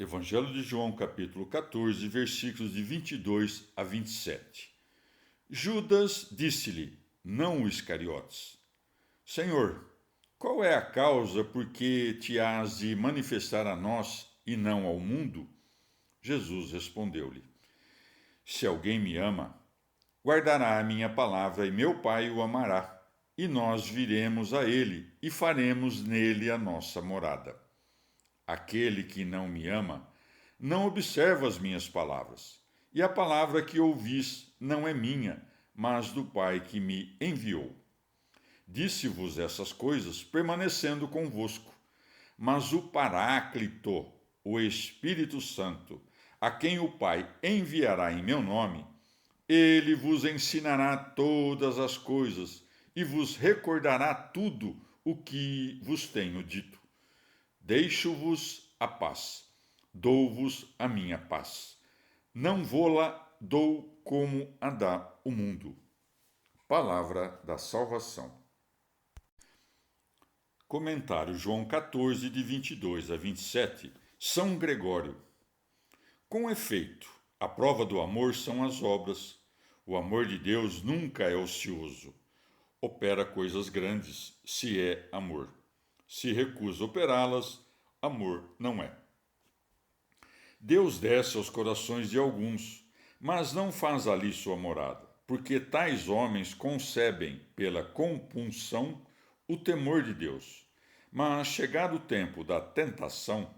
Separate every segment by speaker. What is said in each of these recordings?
Speaker 1: Evangelho de João, capítulo 14, versículos de 22 a 27. Judas disse-lhe, não o Iscariotes: Senhor, qual é a causa por que te has de manifestar a nós e não ao mundo? Jesus respondeu-lhe: Se alguém me ama, guardará a minha palavra e meu Pai o amará, e nós viremos a ele e faremos nele a nossa morada. Aquele que não me ama, não observa as minhas palavras. E a palavra que ouvis não é minha, mas do Pai que me enviou. Disse-vos essas coisas, permanecendo convosco. Mas o Paráclito, o Espírito Santo, a quem o Pai enviará em meu nome, ele vos ensinará todas as coisas e vos recordará tudo o que vos tenho dito. Deixo-vos a paz, dou-vos a minha paz. Não vou-la dou como a dá o mundo. Palavra da salvação. Comentário João 14, de 22 a 27. São Gregório. Com efeito, a prova do amor são as obras. O amor de Deus nunca é ocioso. Opera coisas grandes, se é amor. Se recusa operá-las, amor não é. Deus desce aos corações de alguns, mas não faz ali sua morada, porque tais homens concebem pela compunção o temor de Deus. Mas, chegado o tempo da tentação,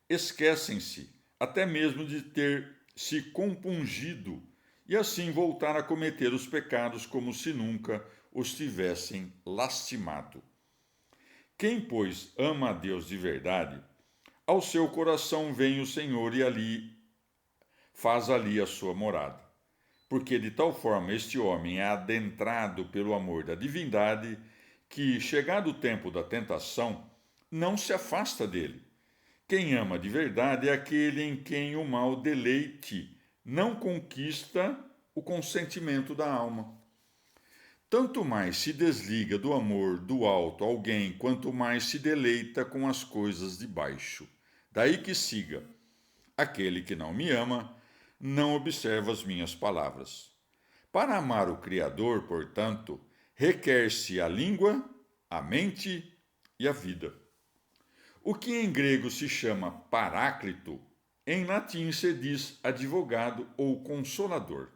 Speaker 1: esquecem-se até mesmo de ter se compungido e assim voltar a cometer os pecados como se nunca os tivessem lastimado. Quem, pois, ama a Deus de verdade, ao seu coração vem o Senhor e faz ali a sua morada. Porque de tal forma este homem é adentrado pelo amor da divindade, que, chegado o tempo da tentação, não se afasta dele. Quem ama de verdade é aquele em quem o mal deleite não conquista o consentimento da alma. Tanto mais se desliga do amor do alto alguém, quanto mais se deleita com as coisas de baixo. Daí que siga: aquele que não me ama, não observa as minhas palavras. Para amar o Criador, portanto, requer-se a língua, a mente e a vida. O que em grego se chama Paráclito, em latim se diz advogado ou consolador.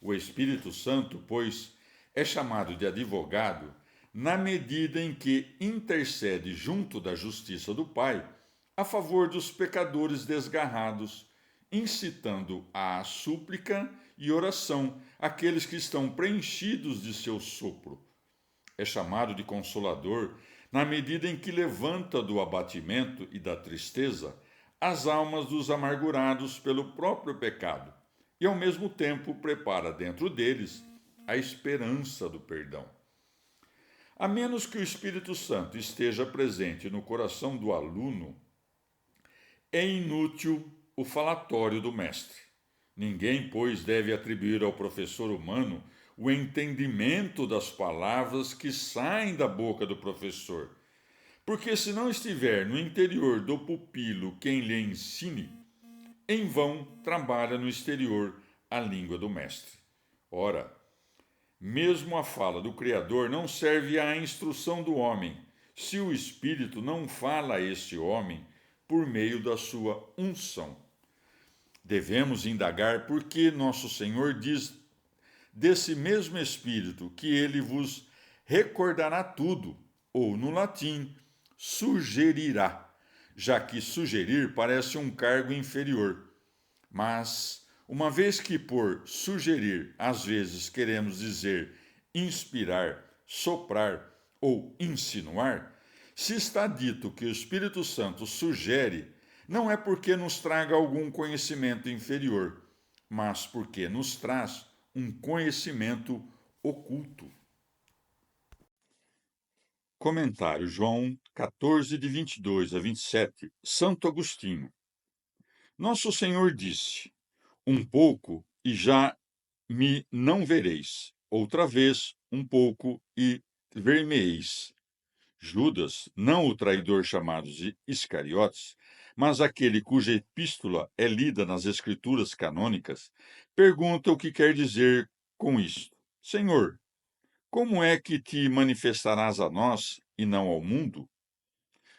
Speaker 1: O Espírito Santo, pois, é chamado de advogado na medida em que intercede junto da justiça do Pai a favor dos pecadores desgarrados, incitando à súplica e oração aqueles que estão preenchidos de seu sopro. É chamado de consolador na medida em que levanta do abatimento e da tristeza as almas dos amargurados pelo próprio pecado e, ao mesmo tempo, prepara dentro deles a esperança do perdão. A menos que o Espírito Santo esteja presente no coração do aluno, é inútil o falatório do mestre. Ninguém, pois, deve atribuir ao professor humano o entendimento das palavras que saem da boca do professor, porque se não estiver no interior do pupilo quem lhe ensine, em vão trabalha no exterior a língua do mestre. Ora, mesmo a fala do Criador não serve à instrução do homem, se o Espírito não fala a esse homem por meio da sua unção. Devemos indagar por que nosso Senhor diz desse mesmo Espírito que ele vos recordará tudo, ou no latim, sugerirá, já que sugerir parece um cargo inferior. Mas, uma vez que por sugerir às vezes queremos dizer inspirar, soprar ou insinuar, se está dito que o Espírito Santo sugere, não é porque nos traga algum conhecimento inferior, mas porque nos traz um conhecimento oculto. Comentário João 14, de 22 a 27, Santo Agostinho. Nosso Senhor disse: um pouco e já me não vereis, outra vez um pouco e ver-me-eis. Judas, não o traidor chamado de Iscariotes, mas aquele cuja epístola é lida nas Escrituras canônicas pergunta o que quer dizer com isto. Senhor, como é que te manifestarás a nós e não ao mundo?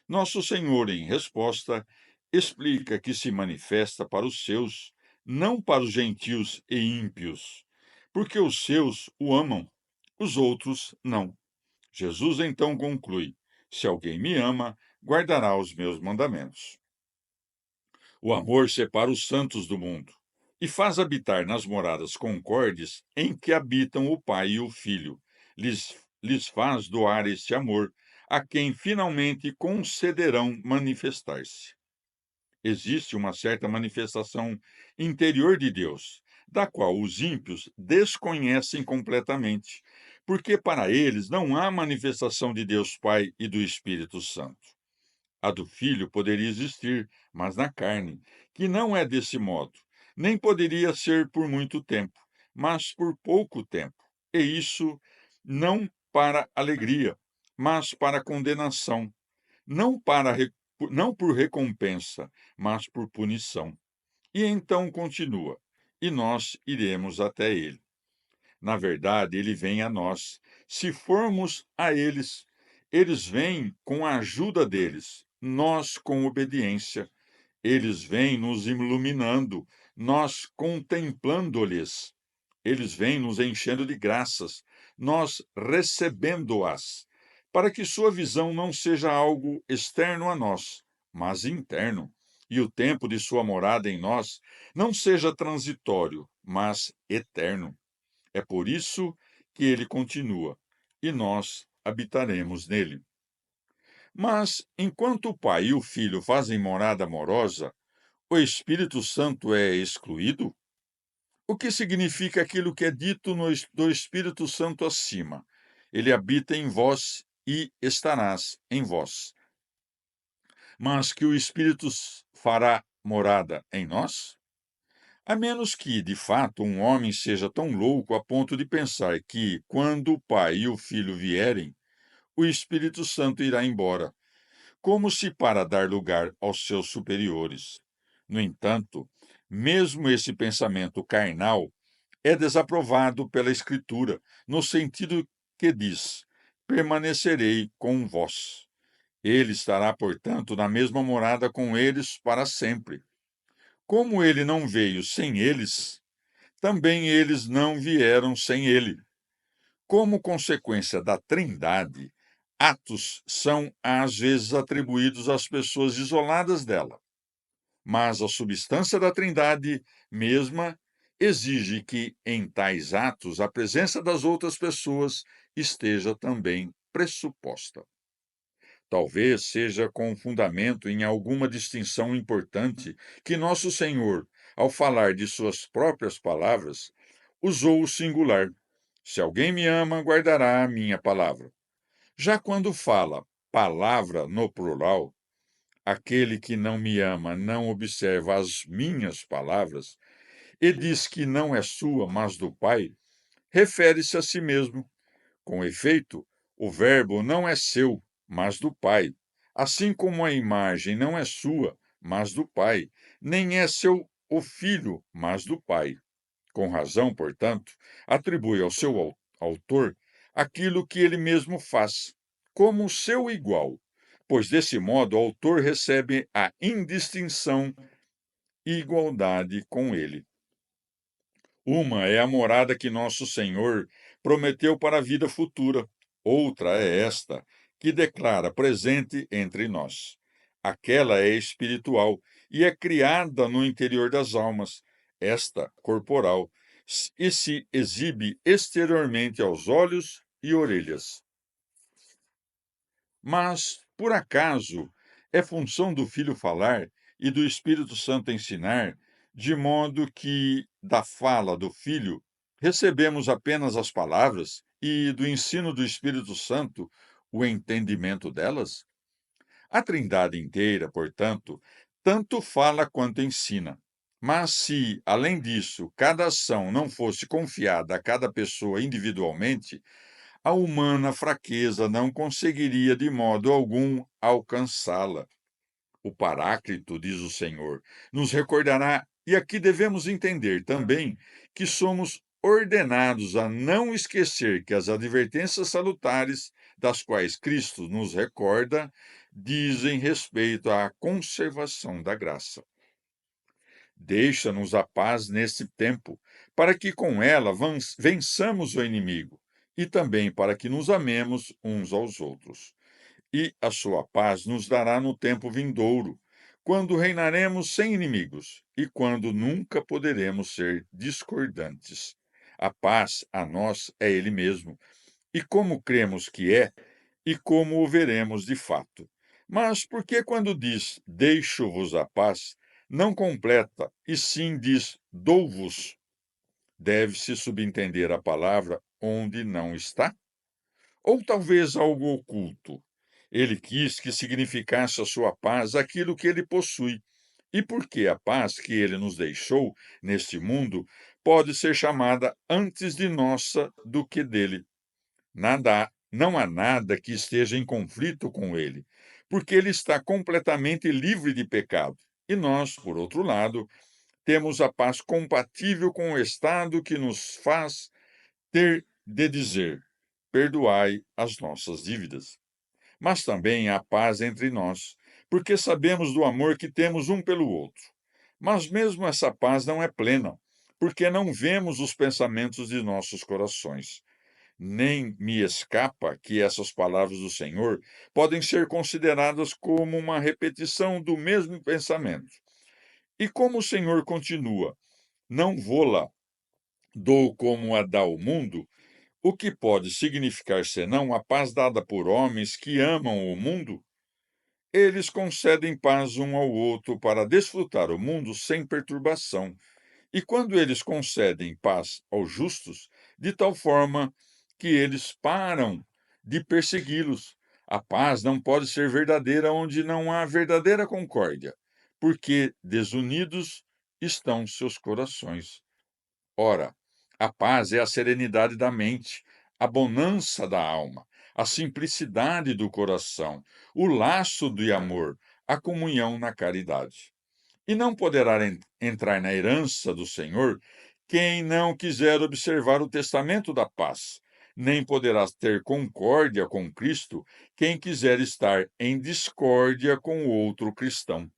Speaker 1: Nosso Senhor, em resposta, explica que se manifesta para os seus, não para os gentios e ímpios, porque os seus o amam, os outros não. Jesus então conclui: Se alguém me ama, guardará os meus mandamentos. O amor separa os santos do mundo e faz habitar nas moradas concordes em que habitam o Pai e o Filho. Lhes faz doar este amor a quem finalmente concederão manifestar-se. Existe uma certa manifestação interior de Deus, da qual os ímpios desconhecem completamente, porque para eles não há manifestação de Deus Pai e do Espírito Santo. A do Filho poderia existir, mas na carne, que não é desse modo, nem poderia ser por muito tempo, mas por pouco tempo, e isso não para alegria, mas para condenação, não não por recompensa, mas por punição. E então continua: e nós iremos até ele. Na verdade, ele vem a nós. Se formos a eles, eles vêm com a ajuda deles, nós com obediência. Eles vêm nos iluminando, nós contemplando-lhes. Eles vêm nos enchendo de graças, nós recebendo-as, para que sua visão não seja algo externo a nós, mas interno, e o tempo de sua morada em nós não seja transitório, mas eterno. É por isso que ele continua, e nós habitaremos nele. Mas, enquanto o Pai e o Filho fazem morada amorosa, o Espírito Santo é excluído? O que significa aquilo que é dito do Espírito Santo acima? Ele habita em vós e estarás em vós. Mas que o Espírito fará morada em nós? A menos que, de fato, um homem seja tão louco a ponto de pensar que, quando o Pai e o Filho vierem, o Espírito Santo irá embora, como se para dar lugar aos seus superiores. No entanto, mesmo esse pensamento carnal é desaprovado pela Escritura, no sentido que diz: permanecerei com vós. Ele estará, portanto, na mesma morada com eles para sempre. Como ele não veio sem eles, também eles não vieram sem ele. Como consequência da Trindade, atos são às vezes atribuídos às pessoas isoladas dela, mas a substância da Trindade mesma exige que, em tais atos, a presença das outras pessoas esteja também pressuposta. Talvez seja com fundamento em alguma distinção importante que nosso Senhor, ao falar de suas próprias palavras, usou o singular. Se alguém me ama, guardará a minha palavra. Já quando fala palavra no plural, aquele que não me ama não observa as minhas palavras e diz que não é sua, mas do Pai, refere-se a si mesmo. Com efeito, o Verbo não é seu, mas do Pai, assim como a imagem não é sua, mas do Pai, nem é seu o Filho, mas do Pai. Com razão, portanto, atribui ao seu autor aquilo que ele mesmo faz, como seu igual, pois desse modo o autor recebe a indistinção e igualdade com ele. Uma é a morada que nosso Senhor prometeu para a vida futura. Outra é esta, que declara presente entre nós. Aquela é espiritual e é criada no interior das almas, esta corporal, e se exibe exteriormente aos olhos e orelhas. Mas, por acaso, é função do Filho falar e do Espírito Santo ensinar, de modo que, da fala do Filho, recebemos apenas as palavras e do ensino do Espírito Santo o entendimento delas? A Trindade inteira, portanto, tanto fala quanto ensina. Mas se, além disso, cada ação não fosse confiada a cada pessoa individualmente, a humana fraqueza não conseguiria de modo algum alcançá-la. O Paráclito, diz o Senhor, nos recordará, e aqui devemos entender também que somos ordenados a não esquecer que as advertências salutares, das quais Cristo nos recorda, dizem respeito à conservação da graça. Deixa-nos a paz nesse tempo, para que com ela vençamos o inimigo, e também para que nos amemos uns aos outros. E a sua paz nos dará no tempo vindouro, quando reinaremos sem inimigos e quando nunca poderemos ser discordantes. A paz a nós é Ele mesmo, e como cremos que é, e como o veremos de fato. Mas por que, quando diz deixo-vos a paz, não completa, e sim diz dou-vos? Deve-se subentender a palavra onde não está? Ou talvez algo oculto? Ele quis que significasse a sua paz aquilo que ele possui. E porque a paz que ele nos deixou neste mundo pode ser chamada antes de nossa do que dele. Não há nada que esteja em conflito com ele, porque ele está completamente livre de pecado. E nós, por outro lado, temos a paz compatível com o estado que nos faz ter de dizer: perdoai as nossas dívidas. Mas também há paz entre nós, porque sabemos do amor que temos um pelo outro. Mas mesmo essa paz não é plena, porque não vemos os pensamentos de nossos corações. Nem me escapa que essas palavras do Senhor podem ser consideradas como uma repetição do mesmo pensamento. E como o Senhor continua: não vou-la dou como a dá o mundo, o que pode significar senão a paz dada por homens que amam o mundo? Eles concedem paz um ao outro para desfrutar o mundo sem perturbação. E quando eles concedem paz aos justos, de tal forma que eles param de persegui-los. A paz não pode ser verdadeira onde não há verdadeira concórdia, porque desunidos estão seus corações. Ora, a paz é a serenidade da mente, a bonança da alma, a simplicidade do coração, o laço de amor, a comunhão na caridade. E não poderá entrar na herança do Senhor quem não quiser observar o testamento da paz, nem poderá ter concórdia com Cristo quem quiser estar em discórdia com outro cristão.